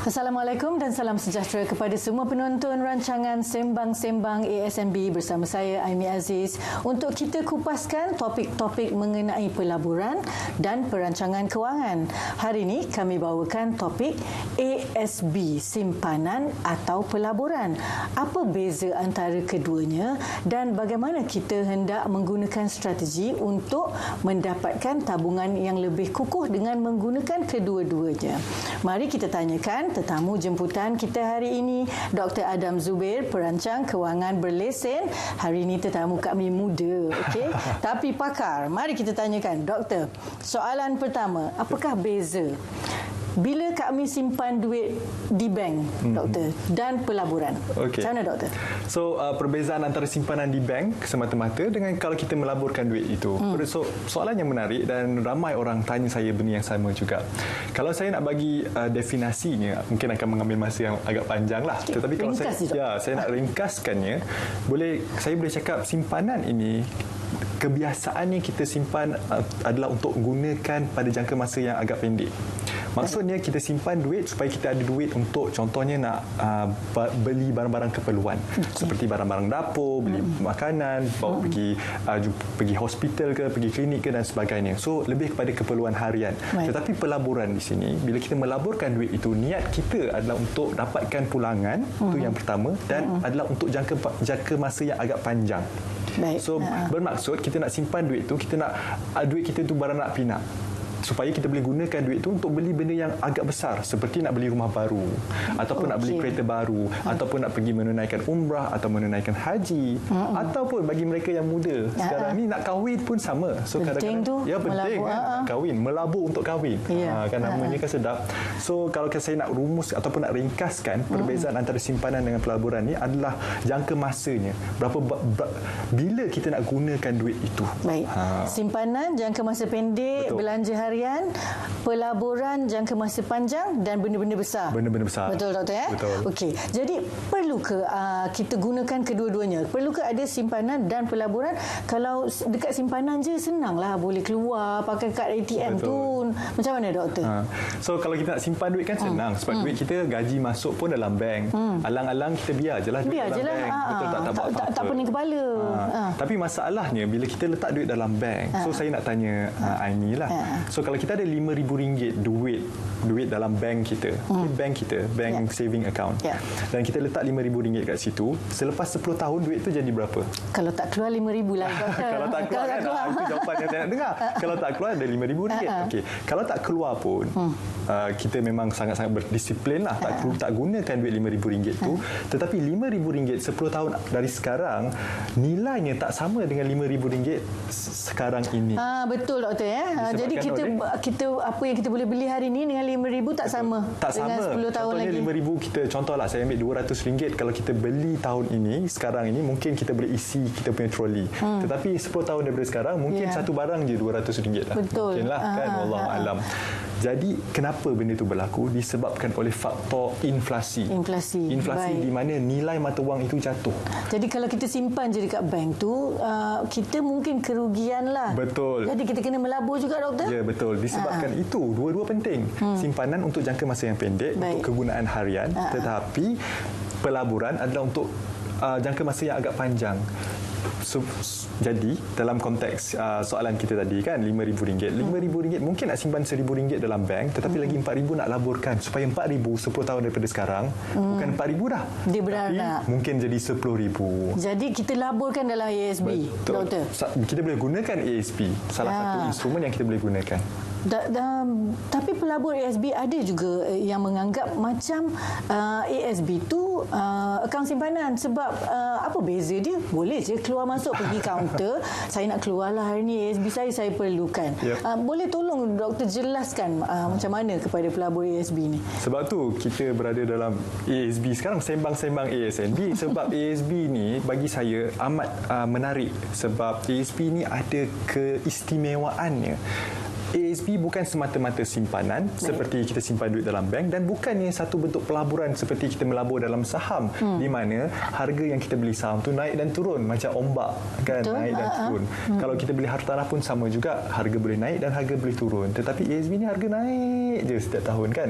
Assalamualaikum dan salam sejahtera kepada semua penonton rancangan Sembang-Sembang ASNB bersama saya Aimi Aziz untuk kita kupaskan topik-topik mengenai pelaburan dan perancangan kewangan. Hari ini kami bawakan topik ASB, simpanan atau pelaburan. Apa beza antara keduanya dan bagaimana kita hendak menggunakan strategi untuk mendapatkan tabungan yang lebih kukuh dengan menggunakan kedua-duanya. Mari kita tanyakan tetamu jemputan kita hari ini, Dr. Adam Zubair, perancang kewangan berlesen. Hari ini tetamu kami muda, okey, tapi pakar. Mari kita tanyakan, Doktor. Soalan pertama, apakah beza bila kami simpan duit di bank, Doktor, dan pelaburan? Okey. Macam mana, Doktor? So, perbezaan antara simpanan di bank semata-mata dengan kalau kita melaburkan duit itu. So, soalan yang menarik dan ramai orang tanya saya benda yang sama juga. Kalau saya nak bagi definisinya, mungkin akan mengambil masa yang agak panjang lah. Okay. Tetapi kalau saya nak ringkaskannya, saya boleh cakap simpanan ini, kebiasaannya kita simpan adalah untuk gunakan pada jangka masa yang agak pendek. Maksudnya kita simpan duit supaya kita ada duit untuk contohnya nak beli barang-barang keperluan. Seperti barang-barang dapur, beli makanan, bawa pergi hospital ke, pergi klinik ke dan sebagainya. So lebih kepada keperluan harian. Tetapi pelaburan di sini, bila kita melaburkan duit itu, niat kita adalah untuk dapatkan pulangan, itu yang pertama, dan adalah untuk jangka masa yang agak panjang. Baik. So bermaksud kita nak simpan duit itu, kita nak duit kita itu barang nak pinak, supaya kita boleh gunakan duit itu untuk beli benda yang agak besar, seperti nak beli rumah baru, ataupun nak beli kereta baru, ataupun nak pergi menunaikan umrah atau menunaikan haji, ataupun bagi mereka yang muda sekarang ni nak kahwin pun sama. So penting kadang-kadang ya penting kan, kahwin, melabur untuk kahwin. Kan namanya kan sedap. So kalau saya nak rumus ataupun nak ringkaskan perbezaan antara simpanan dengan pelaburan ni adalah jangka masanya. Bila kita nak gunakan duit itu. Baik. Simpanan jangka masa pendek, betul, belanja harian, pelaburan jangka masa panjang dan benda-benda besar. Benda-benda besar. Betul, Doktor, ya? Betul. Okey. Jadi perlu ke kita gunakan kedua-duanya? Perlu ke ada simpanan dan pelaburan? Kalau dekat simpanan je senanglah, boleh keluar pakai kad ATM. Betul. Tu macam mana, Doktor? So kalau kita nak simpan duit kan senang, sebab duit kita gaji masuk pun dalam bank. Alang-alang kita biar je lah duit dalam bank. Betul, tak pening kepala. Tapi masalahnya bila kita letak duit dalam bank, so saya nak tanya Aini lah. So kalau kita ada RM5,000 duit dalam bank kita, bank saving account, dan kita letak RM5,000 kat situ, selepas 10 tahun duit tu jadi berapa? Kalau tak keluar RM5,000 lah. Kalau tak keluar kan, itu jawapan yang saya nak dengar. Kalau tak keluar ada RM5,000. Okey. Kalau tak keluar pun, kita memang sangat-sangat berdisiplin lah, tak gunakan duit RM5,000 tu. Tetapi RM5,000 10 tahun dari sekarang, nilainya tak sama dengan RM5,000 sekarang ini. Betul, Doktor, ya. Jadi kita apa yang kita boleh beli hari ini dengan RM5,000 tak sama. Tak dengan sama. 10 tahun Contohnya lagi. RM5,000 kita, contohlah saya ambil RM200, kalau kita beli tahun ini, sekarang ini mungkin kita boleh isi kita punya troli. Tetapi 10 tahun daripada sekarang mungkin satu barang je RM200 lah. Betul. Mungkinlah kan, wallahu alam. Jadi kenapa benda itu berlaku? Disebabkan oleh faktor inflasi. Inflasi di mana nilai mata wang itu jatuh. Jadi kalau kita simpan je dekat bank tu, kita mungkin kerugian lah. Betul. Jadi kita kena melabur juga, Doktor? Ya, betul. Disebabkan itu, dua-dua penting. Simpanan untuk jangka masa yang pendek, untuk kegunaan harian, tetapi pelaburan adalah untuk jangka masa yang agak panjang. Jadi dalam konteks soalan kita tadi kan, RM5,000. RM5,000 mungkin nak simpan RM1,000 dalam bank, tetapi lagi RM4,000 nak laburkan supaya RM4,000 10 tahun daripada sekarang bukan RM4,000 dah. Dia beranak. Mungkin jadi RM10,000. Jadi kita laburkan dalam ASB, Doktor. Kita boleh gunakan ASB, salah satu instrumen yang kita boleh gunakan. Tapi pelabur ASB ada juga yang menganggap macam ASB tu akaun simpanan. Sebab apa beza dia? Boleh je keluar masuk pergi kaunter. Saya nak keluar lah hari ni, ASB saya perlukan. Boleh tolong Doktor jelaskan macam mana kepada pelabur ASB ni? Sebab tu kita berada dalam ASB sekarang, sembang-sembang ASNB. Sebab ASB ni bagi saya amat menarik. Sebab ASB ni ada keistimewaannya. ASB bukan semata-mata simpanan seperti kita simpan duit dalam bank dan bukannya satu bentuk pelaburan seperti kita melabur dalam saham di mana harga yang kita beli saham tu naik dan turun macam ombak kan. Betul. Naik dan turun. Kalau kita beli hartanah pun sama juga, harga boleh naik dan harga boleh turun. Tetapi ASB ni harga naik je setiap tahun kan.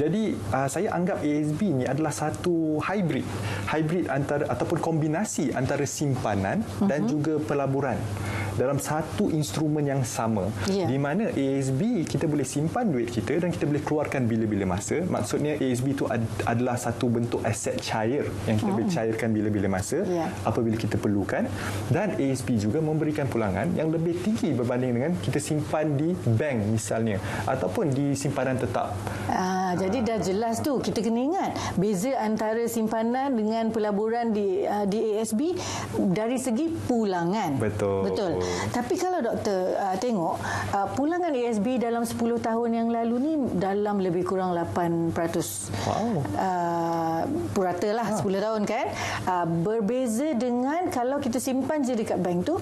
Jadi saya anggap ASB ni adalah satu hybrid antara ataupun kombinasi antara simpanan dan juga pelaburan dalam satu instrumen yang sama. Di mana ASB kita boleh simpan duit kita dan kita boleh keluarkan bila-bila masa. Maksudnya ASB itu adalah satu bentuk aset cair yang kita boleh cairkan bila-bila masa apabila kita perlukan, dan ASB juga memberikan pulangan yang lebih tinggi berbanding dengan kita simpan di bank misalnya ataupun di simpanan tetap. Jadi dah jelas tu, kita kena ingat beza antara simpanan dengan pelaburan di ASB dari segi pulangan. Betul. Tapi kalau doktor tengok pulangan ASB dalam 10 tahun yang lalu ni dalam lebih kurang 8%. Wow. Purata lah 10 tahun kan. Berbeza dengan kalau kita simpan je dekat bank tu,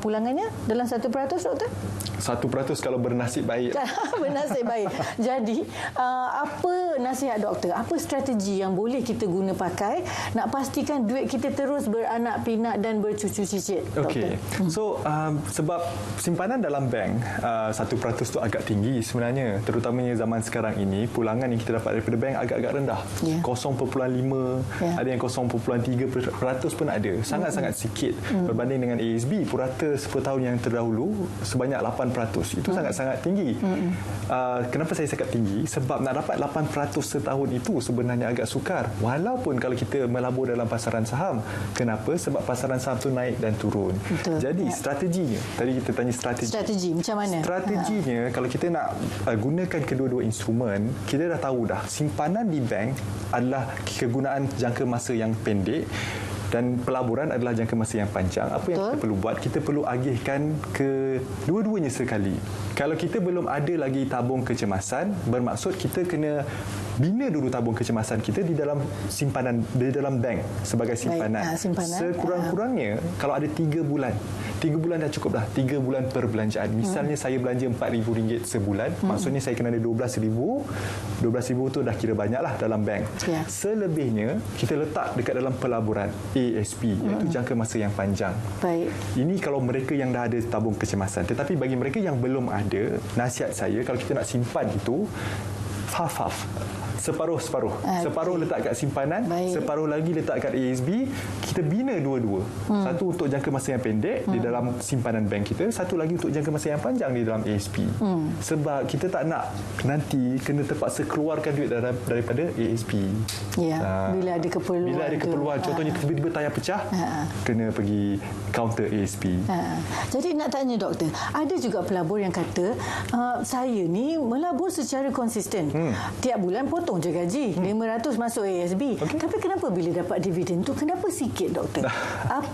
pulangannya dalam 1%, doktor? 1% kalau bernasib baik. Bernasib baik. Jadi apa nasihat doktor? Apa strategi yang boleh kita guna pakai nak pastikan duit kita terus beranak pinak dan bercucu cicit, doktor? So sebab simpanan dalam bank 1% tu agak tinggi sebenarnya, terutamanya zaman sekarang ini pulangan yang kita dapat daripada bank agak-agak rendah. 0.5, ada yang 0.3% pun ada. Sangat-sangat sikit berbanding dengan ASB purata 10 tahun yang terdahulu sebanyak 8%. Itu sangat-sangat tinggi. Kenapa saya cakap tinggi? Sebab nak dapat 8% setahun itu sebenarnya agak sukar. Walaupun kalau kita melabur dalam pasaran saham. Kenapa? Sebab pasaran saham tu naik dan turun. Betul. Jadi strateginya, tadi kita tanya strategi macam mana? Strateginya kalau kita nak gunakan kedua-dua instrumen, kita dah tahu dah simpanan di bank adalah kegunaan jangka masa yang pendek dan pelaburan adalah jangka masa yang panjang. Apa yang kita perlu buat? Kita perlu agihkan ke dua-duanya sekali. Kalau kita belum ada lagi tabung kecemasan, bermaksud kita kena bina dulu tabung kecemasan kita di dalam simpanan, di dalam bank sebagai simpanan. Sekurang-kurangnya kalau ada 3 bulan dah cukup dah. 3 bulan perbelanjaan. Misalnya saya belanja RM4,000 sebulan, maksudnya saya kena ada RM12,000. RM12,000 tu dah kira banyak lah dalam bank. Selebihnya kita letak dekat dalam pelaburan ASP, iaitu jangka masa yang panjang. Baik. Ini kalau mereka yang dah ada tabung kecemasan. Tetapi bagi mereka yang belum ada, nasihat saya kalau kita nak simpan itu half-half. Separuh-separuh. Separuh letak kat simpanan, separuh lagi letak kat ASB. Kita bina dua-dua. Satu untuk jangka masa yang pendek di dalam simpanan bank kita, satu lagi untuk jangka masa yang panjang di dalam ASB. Sebab kita tak nak nanti kena terpaksa keluarkan duit daripada ASB. Bila ada keperluan. Bila ada keperluan. Contohnya tiba-tiba tayar pecah, kena pergi kaunter ASB. Jadi nak tanya doktor, ada juga pelabur yang kata saya ni melabur secara konsisten. Tiap bulan potong je gaji, 500 masuk ASB. Tapi kenapa bila dapat dividen tu kenapa sikit, doktor?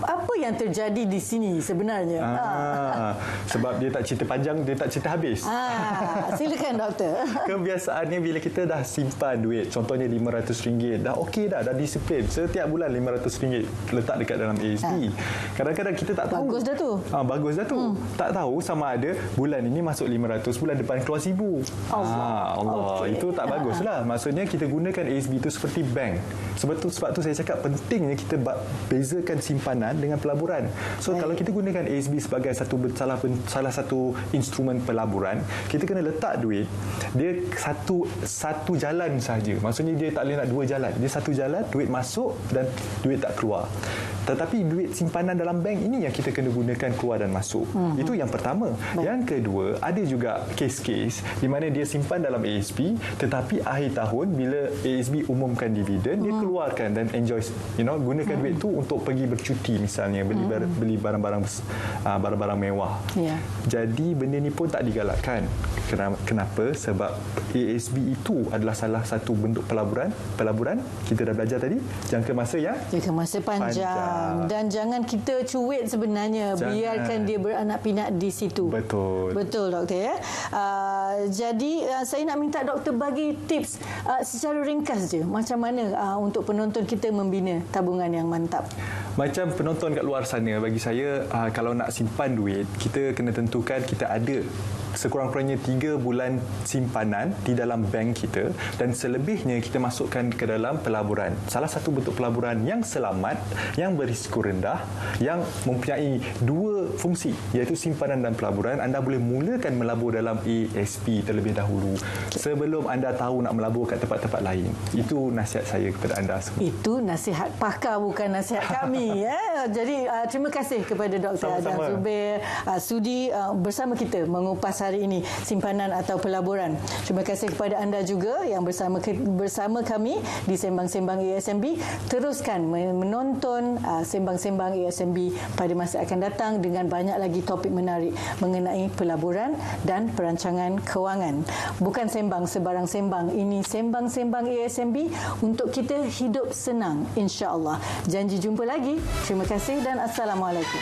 Apa yang terjadi di sini sebenarnya? Sebab dia tak cerita panjang, dia tak cerita habis. Silakan, doktor. Kebiasaannya bila kita dah simpan duit, contohnya RM500, dah okey dah disiplin. Setiap bulan RM500 letak dekat dalam ASB. Kadang-kadang kita tak tahu. Bagus dah tu. Bagus dah tu. Tak tahu sama ada bulan ini masuk RM500, bulan depan keluar RM1,000. Allah. Itu tak baguslah. Maksudnya kita gunakan ASB itu seperti bank. Sebab tu saya cakap pentingnya kita bezakan simpanan dengan pelaburan. So kalau kita gunakan ASB sebagai salah satu instrumen pelaburan, kita kena letak duit dia satu jalan sahaja. Maksudnya dia tak boleh nak 2 jalan. Dia satu jalan, duit masuk dan duit tak keluar. Tetapi duit simpanan dalam bank ini yang kita kena gunakan keluar dan masuk. Itu yang pertama. Yang kedua, ada juga kes-kes di mana dia simpan dalam ASB, tetapi akhir tahun bila ASB umumkan dividen, dia keluarkan dan enjoy, gunakan duit tu untuk pergi bercuti misalnya, beli barang-barang mewah. Jadi benda ni pun tak digalakkan. Kenapa? Sebab ASB itu adalah salah satu bentuk pelaburan. Kita dah belajar tadi, jangka masa panjang. Dan jangan kita cuit sebenarnya. Biarkan dia beranak pinak di situ. Betul, doktor ya. Jadi saya nak minta doktor bagi tips secara ringkas je, macam mana untuk penonton kita membina tabungan yang mantap. Macam penonton kat luar sana, bagi saya kalau nak simpan duit, kita kena tentukan kita ada sekurang-kurangnya 3 bulan simpanan di dalam bank kita dan selebihnya kita masukkan ke dalam pelaburan. Salah satu bentuk pelaburan yang selamat, yang berisiko rendah, yang mempunyai 2 fungsi iaitu simpanan dan pelaburan. Anda boleh mulakan melabur dalam ASP terlebih dahulu sebelum anda tahu nak melabur kat tempat-tempat lain. Itu nasihat saya kepada anda semua. Itu nasihat pakar, bukan nasihat kami. Jadi terima kasih kepada Dr. Adam Zubir sudi bersama kita mengupas hari ini simpanan atau pelaburan. Terima kasih kepada anda juga yang bersama kami di Sembang-Sembang ASMB. Teruskan menonton Sembang-Sembang ASMB pada masa akan datang dengan banyak lagi topik menarik mengenai pelaburan dan perancangan kewangan. Bukan sembang sebarang sembang, ini Sembang-Sembang ASMB untuk kita hidup senang, insya-Allah. Janji jumpa lagi. Terima kasih dan Assalamualaikum.